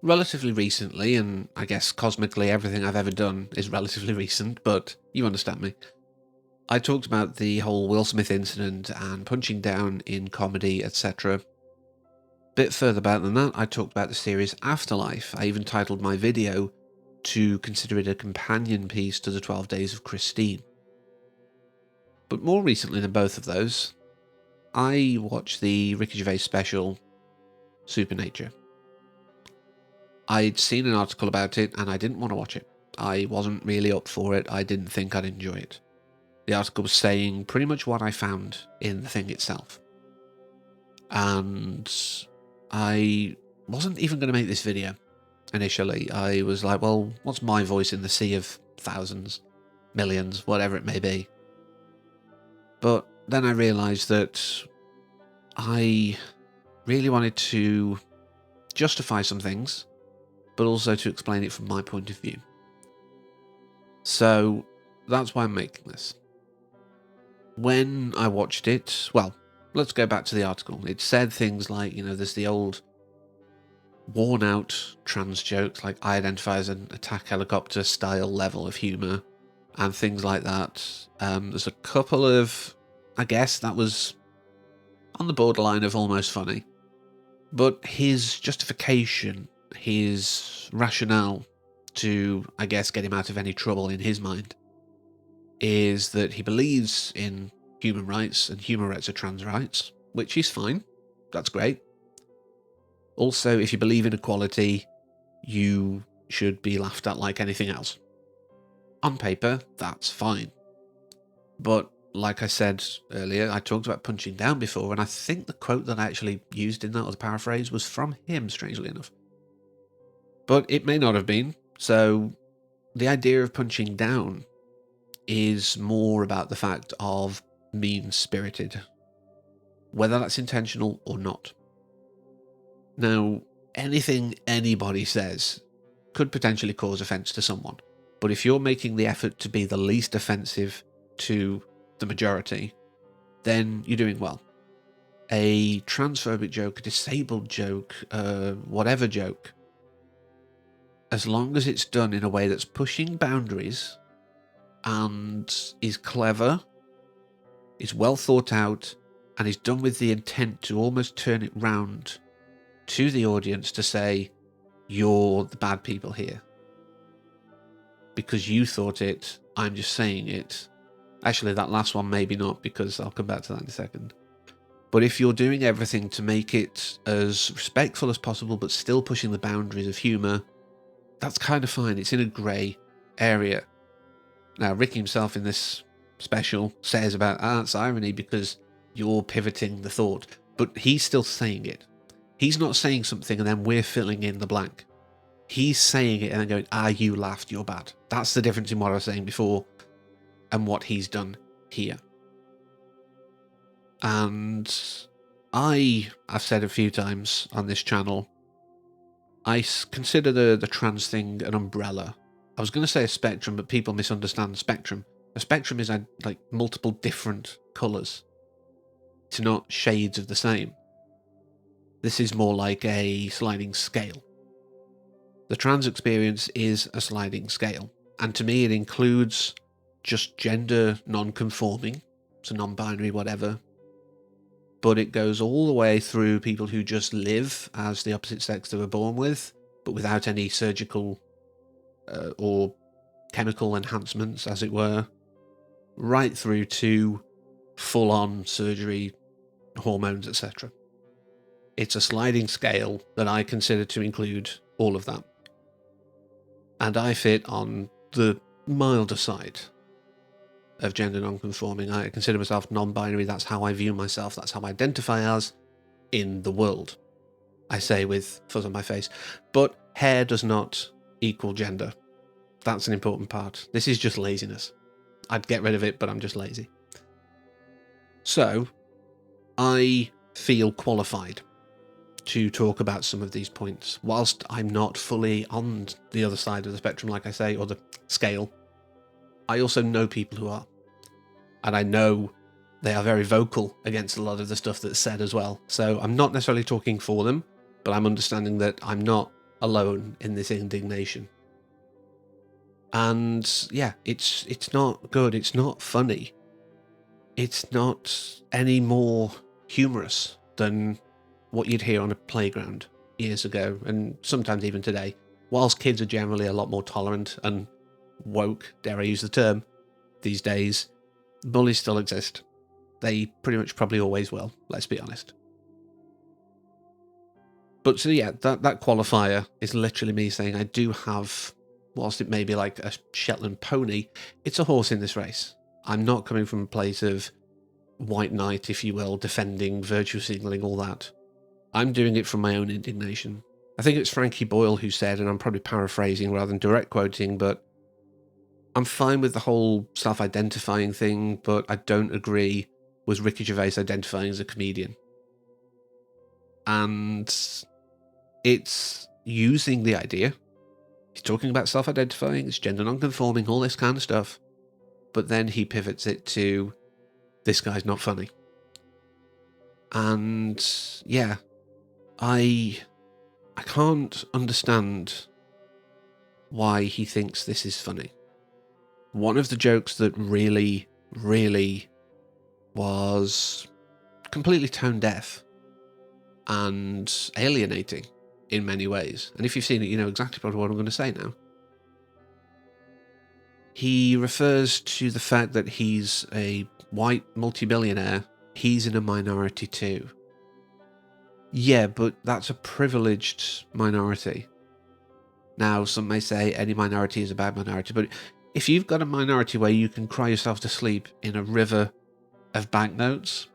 relatively recently, and I guess cosmically everything I've ever done is relatively recent, but you understand me. I talked about the whole Will Smith incident and punching down in comedy, etc. Bit further back than that, I talked about the series Afterlife. I even titled my video to consider it a companion piece to the 12 Days of Christine. But more recently than both of those, I watched the Ricky Gervais special, SuperNature. I'd seen an article about it and I didn't want to watch it. I wasn't really up for it. I didn't think I'd enjoy it. The article was saying pretty much what I found in the thing itself. And I wasn't even going to make this video initially. I was like, well, what's my voice in the sea of thousands, millions, whatever it may be? But then I realised that I really wanted to justify some things, but also to explain it from my point of view. So that's why I'm making this. When I watched it, well, let's go back to the article. It said things like, there's the old worn out trans jokes, like I identify as an attack helicopter style level of humour, and things like that. There's a couple of, I guess that was on the borderline of almost funny. But his justification, his rationale to, I guess, get him out of any trouble in his mind, is that he believes in human rights, and human rights are trans rights, which is fine. That's great. Also, if you believe in equality, you should be laughed at like anything else. On paper, that's fine. But like I said earlier, I talked about punching down before, and I think the quote that I actually used in that, or the paraphrase, was from him, strangely enough. But it may not have been, so the idea of punching down is more about the fact of mean-spirited, whether that's intentional or not. Now, anything anybody says could potentially cause offence to someone, but if you're making the effort to be the least offensive to the majority, then you're doing well. A transphobic joke, a disabled joke, whatever joke, as long as it's done in a way that's pushing boundaries and is clever, is well thought out, and is done with the intent to almost turn it round to the audience to say, you're the bad people here. Because you thought it, I'm just saying it. Actually, that last one maybe not, because I'll come back to that in a second. But if you're doing everything to make it as respectful as possible, but still pushing the boundaries of humour, that's kind of fine. It's in a grey area. Now, Ricky himself in this special says about, it's irony because you're pivoting the thought, but he's still saying it. He's not saying something and then we're filling in the blank. He's saying it and then going, you laughed, you're bad. That's the difference in what I was saying before and what he's done here. And I've said a few times on this channel, I consider the trans thing an umbrella. I was going to say a spectrum, but people misunderstand spectrum. A spectrum is like multiple different colours. It's not shades of the same. This is more like a sliding scale. The trans experience is a sliding scale. And to me, it includes just gender non-conforming, so non-binary, whatever. But it goes all the way through people who just live as the opposite sex they were born with, but without any surgical or chemical enhancements, as it were, right through to full-on surgery, hormones, etc. It's a sliding scale that I consider to include all of that. And I fit on the milder side of gender non-conforming. I consider myself non-binary. That's how I view myself. That's how I identify as in the world. I say with fuzz on my face. But hair does not equal gender. That's an important part. This is just laziness. I'd get rid of it, but I'm just lazy. So, I feel qualified to talk about some of these points, whilst I'm not fully on the other side of the spectrum, like I say, or the scale. I also know people who are. And I know they are very vocal against a lot of the stuff that's said as well. So I'm not necessarily talking for them, but I'm understanding that I'm not alone in this indignation. And yeah, it's not good. It's not funny. It's not any more humorous than what you'd hear on a playground years ago, and sometimes even today. Whilst kids are generally a lot more tolerant and woke, dare I use the term, these days, bullies still exist. They pretty much probably always will, let's be honest. But so yeah, that qualifier is literally me saying I do have, whilst it may be like a Shetland pony, it's a horse in this race. I'm not coming from a place of white knight, if you will, defending, virtue signalling, all that. I'm doing it from my own indignation. I think it's Frankie Boyle who said, and I'm probably paraphrasing rather than direct quoting, but I'm fine with the whole self-identifying thing, but I don't agree with Ricky Gervais identifying as a comedian. And it's using the idea. He's talking about self-identifying, it's gender non-conforming, all this kind of stuff. But then he pivots it to, this guy's not funny. And yeah, I can't understand why he thinks this is funny. One of the jokes that really, really was completely tone deaf and alienating in many ways, and if you've seen it, you know exactly probably what I'm going to say now. He refers to the fact that he's a white multimillionaire. He's in a minority too. Yeah, but that's a privileged minority. Now, some may say any minority is a bad minority, but if you've got a minority where you can cry yourself to sleep in a river of banknotes,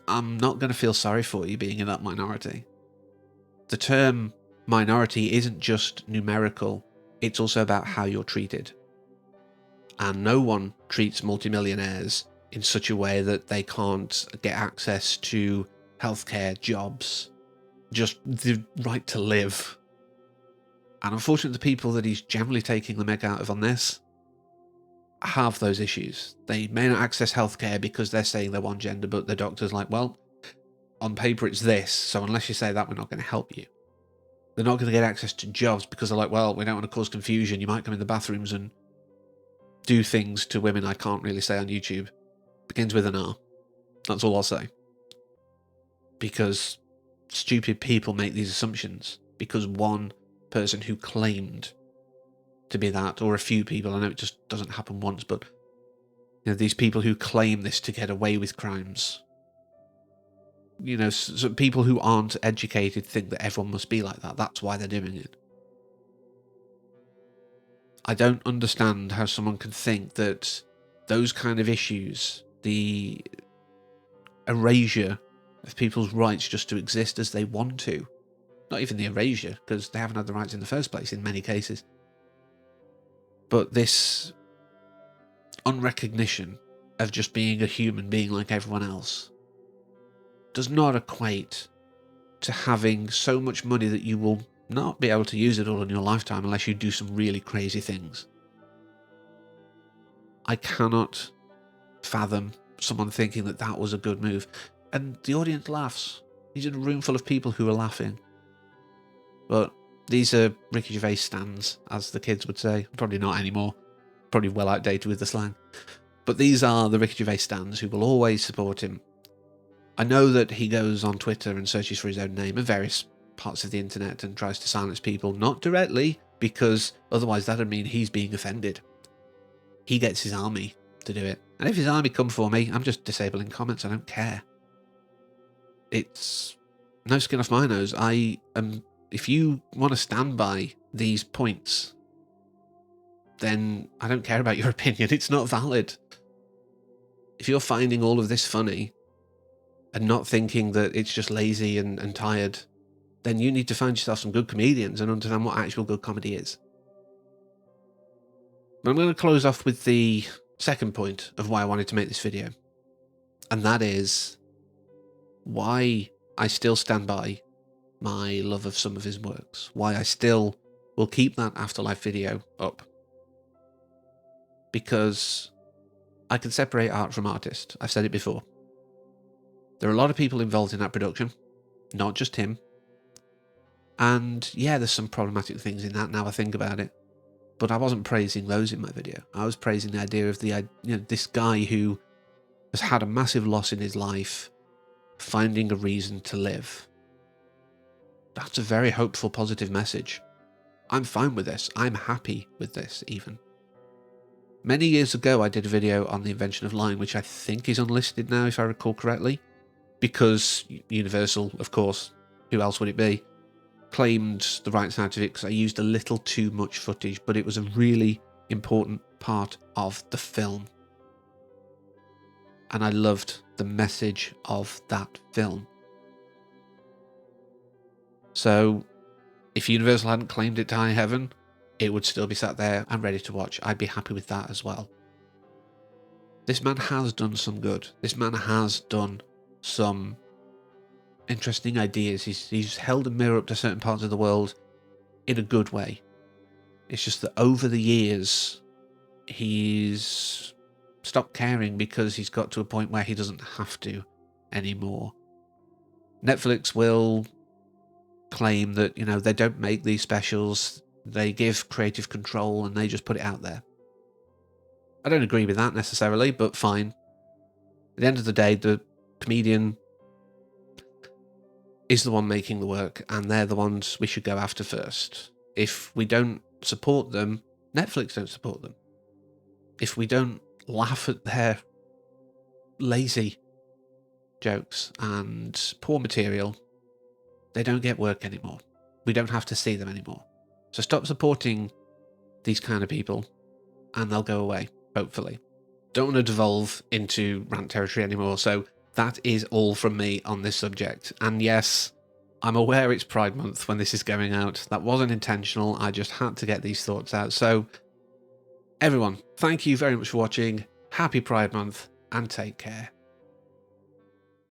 I'm not going to feel sorry for you being in that minority. The term minority isn't just numerical, it's also about how you're treated. And no one treats multimillionaires in such a way that they can't get access to healthcare, jobs, just the right to live. And unfortunately, the people that he's generally taking the mick out of on this have those issues. They may not access healthcare because they're saying they're one gender, but the doctor's like, well, on paper it's this, so unless you say that, we're not going to help you. They're not going to get access to jobs because they're like, well, we don't want to cause confusion. You might come in the bathrooms and do things to women I can't really say on YouTube. Begins with an R. That's all I'll say. Because stupid people make these assumptions because one person who claimed to be that, or a few people, I know it just doesn't happen once, but you know, these people who claim this to get away with crimes, you know, so people who aren't educated think that everyone must be like that. That's why they're doing it. I don't understand how someone can think that those kind of issues, the erasure of people's rights just to exist as they want to, not even the erasure, because they haven't had the rights in the first place in many cases, but this unrecognition of just being a human being like everyone else does not equate to having so much money that you will not be able to use it all in your lifetime unless you do some really crazy things. I cannot fathom someone thinking that that was a good move. And the audience laughs. He's in a room full of people who are laughing. But these are Ricky Gervais stands, as the kids would say. Probably not anymore. Probably well outdated with the slang. But these are the Ricky Gervais stands who will always support him. I know that he goes on Twitter and searches for his own name and various parts of the internet and tries to silence people, not directly, because otherwise that would mean he's being offended. He gets his army to do it. And if his army come for me, I'm just disabling comments, I don't care. It's no skin off my nose. If you want to stand by these points, then I don't care about your opinion. It's not valid. If you're finding all of this funny and not thinking that it's just lazy and tired, then you need to find yourself some good comedians and understand what actual good comedy is. But I'm going to close off with the second point of why I wanted to make this video. And that is why I still stand by my love of some of his works. Why I still will keep that Afterlife video up. Because I can separate art from artist. I've said it before. There are a lot of people involved in that production, not just him. And yeah, there's some problematic things in that now I think about it. But I wasn't praising those in my video. I was praising the idea of this guy who has had a massive loss in his life, finding a reason to live. That's a very hopeful, positive message. I'm fine with this. I'm happy with this, even. Many years ago, I did a video on the invention of lying, which I think is unlisted now, if I recall correctly, because Universal, of course, who else would it be, claimed the rights out of it because I used a little too much footage, but it was a really important part of the film. And I loved the message of that film. So, if Universal hadn't claimed it to high heaven, it would still be sat there and ready to watch. I'd be happy with that as well. This man has done some good. This man has done some interesting ideas. He's held a mirror up to certain parts of the world in a good way. It's just that over the years, he's stopped caring because he's got to a point where he doesn't have to anymore. Netflix will claim that, they don't make these specials, they give creative control and they just put it out there. I don't agree with that necessarily, but fine. At the end of the day, the comedian is the one making the work, and they're the ones we should go after first. If we don't support them, Netflix don't support them. If we don't laugh at their lazy jokes and poor material, they don't get work anymore. We don't have to see them anymore. So stop supporting these kind of people, and they'll go away, hopefully. Don't want to devolve into rant territory anymore, so that is all from me on this subject. And yes, I'm aware it's Pride Month when this is going out. That wasn't intentional, I just had to get these thoughts out. So, everyone, thank you very much for watching. Happy Pride Month, and take care.